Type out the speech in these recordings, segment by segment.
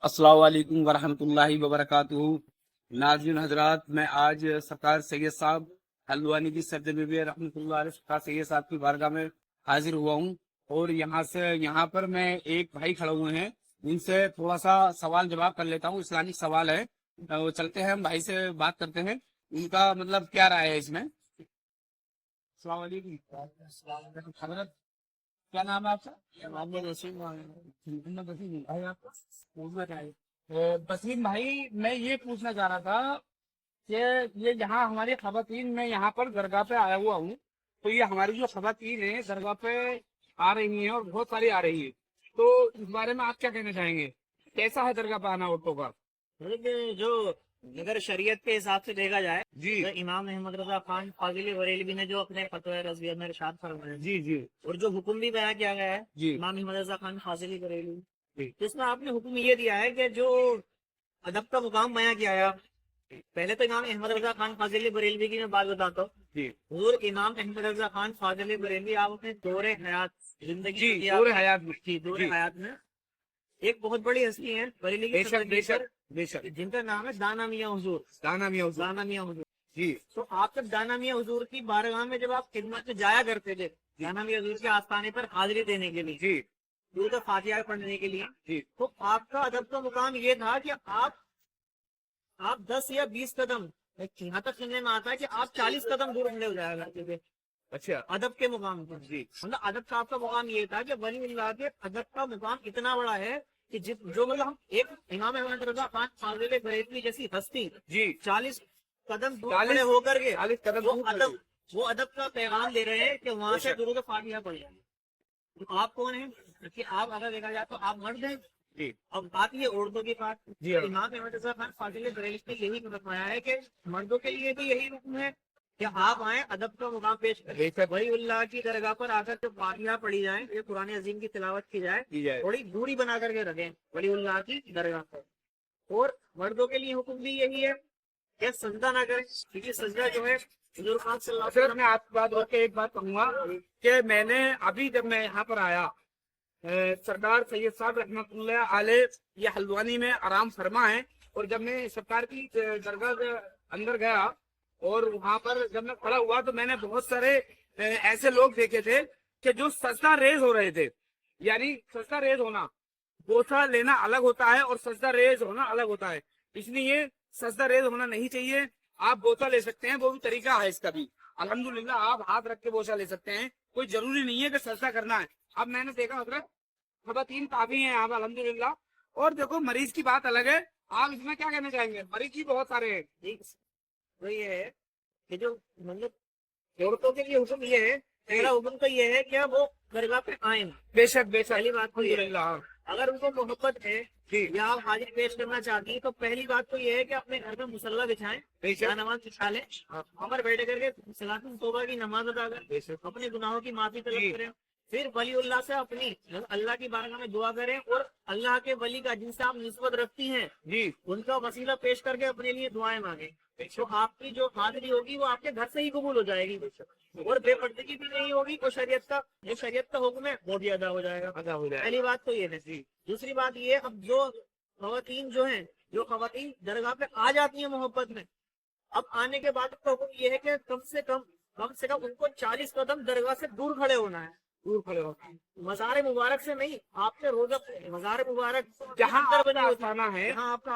अस्सलाम वालेकुम वरहमतुल्लाहि वबरकातुहू। नाज़रीन हजरात, मैं आज सरकार सैयद साहब हल्द्वानी की सरजमी रहमतुल्लाह अलैह सरकार सैयद साहब की बारगाह में हाजिर हुआ हूँ। और यहाँ पर मैं एक भाई खड़े हुए हैं, उनसे थोड़ा सा सवाल जवाब कर लेता हूँ। इस्लामिक सवाल है, वो चलते हैं, हम भाई से बात करते हैं, उनका मतलब क्या राय है इसमें। अस्सलाम वालेकुम हजरत, क्या नाम है आपका? मोहम्मद वसीम। मोहम्मद वसीम भाई, आपको पूछना चाहिए। वसीम भाई, मैं ये पूछना चाह रहा था कि ये यहाँ हमारी खवातीन, मैं यहाँ पर दरगाह पे आया हुआ हूँ, तो ये हमारी जो खवातीन है दरगाह पे आ रही हैं और बहुत सारी आ रही है, तो इस बारे में आप क्या कहना चाहेंगे? कैसा है दरगाह पे आना औरतों का? मतलब जो अगर शरीयत के हिसाब से देखा जाए जी तो इमाम अहमद रजा खान फाजिल बरेलवी ने जो अपने फतवा रज़विया में इरशाद फरमाया जी जी और जो हुक्म भी बयां किया गया है जी इमाम अहमद रजा खान फाजिल बरेलवी, जी तो इसमें आपने हुक्म ये दिया है कि जो अदब का मुकाम बयां किया है। पहले तो इमाम अहमद रजा खान फाजिल बरेलवी की मैं बात बताता हूँ। जी हुजूर इमाम अहमद रजा खान फाजिल बरेलवी आप अपने दौरे हयात जिंदगी जी, की पूरे हयात में। जी दौरे जी, हयात में एक बहुत बड़ी हस्ती है बरेली की बेशक सरजमीं बेशक पर, बेशक। जिनका नाम है दाना मियां हुजूर। दाना मियां हुजूर। दाना मियां हुजूर, जी तो आप जब दाना मियां हुजूर की बारगाह में जब आप खिदमत में जाया करते थे, दाना मियां हुजूर के आस्थाने पर हाजिरी देने के लिए, जी दूर फातिहा पढ़ने के लिए, जी तो आपका अदब का मुकाम ये था कि आप 10 या 20 कदम, यहाँ तक सुनने में आता है कि आप 40 कदम दूर खड़े हो जाया करते थे अच्छा अदब के मुकाम पर। जी मतलब अदब का आपका मुकाम ये था कि वली अल्लाह के अदब का मुकाम इतना बड़ा है कि जो मतलब हम एक इमाम अहमद रजा खान फाजिल बरेलवी जैसी हस्ती जी 40 कदम दूर 40 खड़े होकर के 40 कदम दूर खड़े। वो अदब का पैगाम दे रहे हैं कि वहां से बेशक। दुरूद फातिहा पढ़ जाए। तो आप कौन है कि आप अगर देखा जाए तो आप मर्द हैं। जी अब बात ये औरतों की बात, जी हाँ। इमाम अहमद रजा खान फाजिल बरेलवी ने यही फरमाया है कि मर्दों के लिए भी यही हुक्म है कि आप आए अदब का मुकाम पेश करें, बेशक वही अल्लाह की दरगाह पर आकर जो फातिहा पढ़ी जाए, ये कुरान अजीम की तिलावत की जाए, की जाए। थोड़ी दूरी बना करके रखें वली अल्लाह की दरगाह पर। और मर्दों के लिए हुक्म भी यही है कि सजदा ना करें, क्योंकि सजदा जो है हुजूर पाक सल्लल्लाहु अलैहि सिर्फ मैं आपकी बात रोक के एक बात कहूंगा कि मैंने अभी जब मैं यहाँ पर आया, सरदार सैयद साहब रहमतुल्लाह अलैह ये हल्द्वानी में आराम फरमा है, और जब मैं सरकार की दरगाह के अंदर गया और वहां पर जब मैं खड़ा हुआ तो मैंने बहुत सारे ऐसे लोग देखे थे कि जो सजदा रेज हो रहे थे। यानी सजदा रेज होना, बोसा लेना अलग होता है और सजदा रेज होना अलग होता है, इसलिए सजदा रेज होना नहीं चाहिए। आप बोसा ले सकते हैं, वो भी तरीका है इसका भी। अल्हम्दुलिल्लाह आप हाथ रख के बोसा ले सकते हैं, कोई जरूरी नहीं है कि सजदा करना है। अब मैंने देखा हजरत खवातीन काफी हैं यहाँ पे अल्हम्दुलिल्लाह। और देखो मरीज की बात अलग है, आप इसमें क्या कहना चाहेंगे? मरीज भी बहुत सारे हैं। तो ये है कि जो मतलब औरतों के लिए हुक्म ये है, पहला हुक्म तो ये है कि वो दरगाह पे आए। बेशक बेशक, पहली बात तो ये है, अल्हम्दुलिल्लाह। अगर उनको मोहब्बत है जी या आप हाजिर पेश करना चाहती हैं तो पहली बात तो ये है कि अपने घर में मुसल्ला बिछाएं, बेशक। या नमाज बिछा लें, अमर बैठ करके सलातुल तौबा की नमाज अदा करें, बेशक अपने गुनाहों की माफी जी। तलब करें, फिर वलीउल्लाह से अपनी अल्लाह की बारगाह में दुआ करें और अल्लाह के वली का जिनसे आप निस्बत रखती हैं जी उनका वसीला पेश करके अपने लिए दुआएं मांगे, तो आपकी जो हाजिरी होगी वो आपके घर से ही कबूल हो जाएगी और बेपर्दगी भी नहीं होगी, और शरीयत का हुक्म है वो भी अदा हो जाएगा। अदा हो जाए पहली बात तो ये है। जी दूसरी बात ये, अब जो खवातीन दरगाह पे आ जाती हैं मोहब्बत में, अब आने के बाद का हुक्म ये है कि कम से कम उनको 40 कदम दरगाह से दूर खड़े होना है। दूर खड़े हो। मज़ार मुबारक से नहीं, आपके रोजा मज़ार मुबारक जहाँ अंदर आपका बनी होती है, आस्थाना है,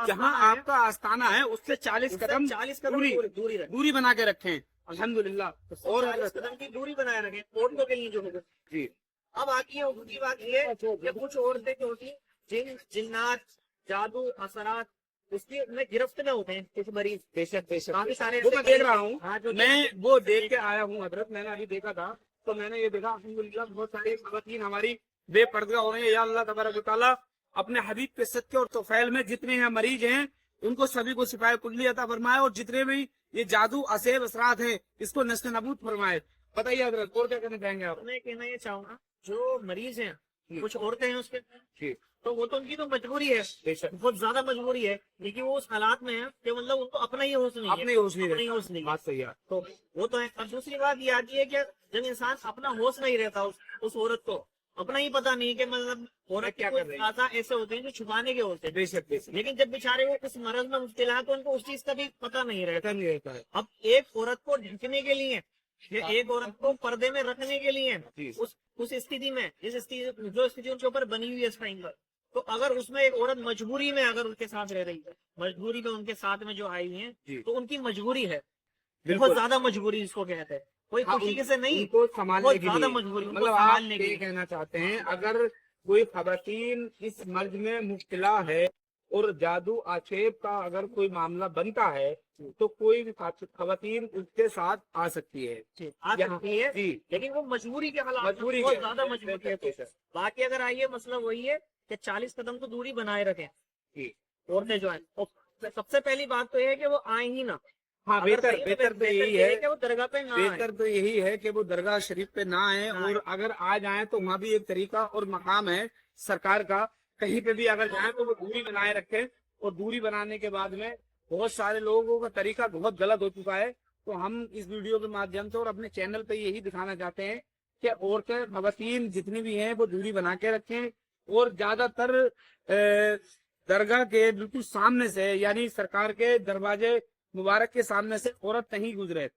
जहाँ आपका आस्थाना है उससे 40 उससे कदम 40 कदम दूरी दूरी रहे, दूरी बना के रखें अल्हम्दुलिल्लाह। और 40 कदम की दूरी बनाए रखें औरतों के लिए जो हुक्म। जी अब आती है दूसरी बात ये कि कुछ औरतें जो होती जिन जिन्नात जादू असरात उसके में गिरफ्त में होते हैं कुछ मरीज, बेशक बेशक, काफी सारे वो मैं देख रहा हूँ। हाँ, जो मैं वो देख के आया हूँ हजरत, मैंने अभी देखा था, तो मैंने ये देखा अल्हम्दुलिल्लाह बहुत सारी खवातीन हमारी बेपर्दा हो रही है। या अल्लाह तबारक व तआला अपने हबीब के सदके और तौफैल में जितने हैं मरीज हैं उनको सभी को शिफाए कुल्ली अता फरमाए, और जितने भी ये जादू असेब असरात है इसको नस्ल नबूद फरमाए। बताइए हजरत और क्या कहना चाहेंगे आप? मैं कहना ये चाहूंगा जो मरीज हैं कुछ औरतें हैं उसके, जी तो वो तो उनकी तो मजबूरी है, बेशक बहुत ज्यादा मजबूरी है, लेकिन वो उस हालात में है कि मतलब उनको अपना ही होश नहीं है, अपने होश नहीं अपना ही रहता। होश नहीं है। बात सही है। तो वो तो है। और दूसरी बात ये आती है कि जब इंसान अपना होश नहीं रहता उस औरत को, अपना ही पता नहीं कि मतलब औरत क्या के कर कुछ रही है। आसा ऐसे होते हैं जो छुपाने के होते हैं, बेशक बेशक लेकिन जब बेचारे वो उस मरज में मुब्तला है तो उनको उस चीज का भी पता नहीं रहता। पता नहीं रहता है। अब एक औरत को ढकने के लिए या एक औरत को पर्दे में रखने के लिए जी। उस स्थिति में जो स्थिति उनके ऊपर बनी हुई है इस टाइम पर, तो अगर उसमें एक औरत मजबूरी में अगर उनके साथ रह रही है, मजबूरी में उनके साथ में जो आई हुई है, जी। तो उनकी मजबूरी है, बहुत बिल्कुल। ज्यादा मजबूरी जिसको कहते हैं, कोई हाँ, खुशी से नहीं, उनको संभालने बहुत के ज्यादा लिए, मजबूरी उनको मतलब आप संभालने के ये लिए। कहना चाहते हैं अगर कोई खवातीन इस मर्ज में मुब्तला है और जादू आक्षेप का अगर कोई मामला बनता है तो कोई भी खवातीन उसके साथ आ सकती है। आ सकती है, जी, लेकिन वो मजबूरी के हालात में मजबूरी बहुत के- ज्यादा मजबूरी है। बेशक। बाकी अगर आइए मसला वही है कि 40 कदम तो दूरी बनाए रखें जी। औरतें जो है। और सबसे पहली बात तो ये है कि वो आए ही ना। हाँ, अगर बेहतर सही तो बेहतर तो बेहतर यही ये है, कि वो दरगाह पे ना आए। बेहतर तो यही है कि वो दरगाह शरीफ पे ना आए, ना आए। और अगर आ जाए तो वहाँ भी एक तरीका और मकाम है सरकार का, कहीं पे भी अगर जाए तो वो दूरी बनाए रखें। और दूरी बनाने के बाद में बहुत सारे लोगों का तरीका बहुत गलत हो चुका है, तो हम इस वीडियो के माध्यम से और अपने चैनल पे यही दिखाना चाहते हैं कि औरतें खवातीन जितनी भी हैं वो दूरी बना के रखें। और ज्यादातर दरगाह के बिल्कुल सामने से, यानी सरकार के दरवाजे मुबारक के सामने से औरत नहीं गुजरे,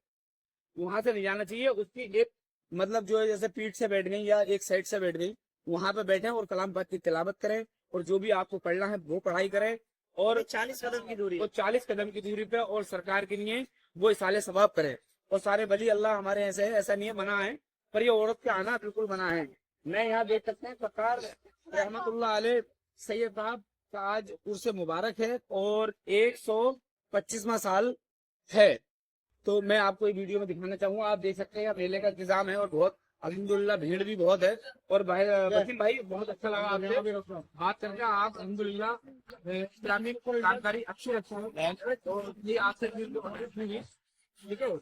वहां से नहीं जाना चाहिए। उसकी एक मतलब जो है जैसे पीठ से बैठ गई या एक साइड से बैठ गई, वहां पे बैठे और कलाम पाक की तिलावत करें, और जो भी आपको पढ़ना है वो पढ़ाई करें, और 40 कदम की दूरी वो 40 कदम की दूरी पे और सरकार के लिए वो इसाले सवाब करें। और सारे वली अल्लाह हमारे ऐसे है, ऐसा नहीं है मना है, पर ये औरत के आना बिल्कुल मना है। मैं यहाँ देख सकते हैं सरकार रहमतुल्लाह अलैह सैयद साहब का आज उर्स मुबारक है और 125वां साल है। तो मैं आपको ये वीडियो में दिखाना चाहूंगा, आप देख सकते हैं मेले का इंतजाम है और बहुत अल्हम्दुलिल्लाह भीड़ भी बहुत है। और भाई वसीम भाई बहुत अच्छा लगा आपसे बात करके, आप अल्हम्दुलिल्लाह इस्लामिक जानकारी अच्छी रखते हैं, और ये आपसे ठीक है।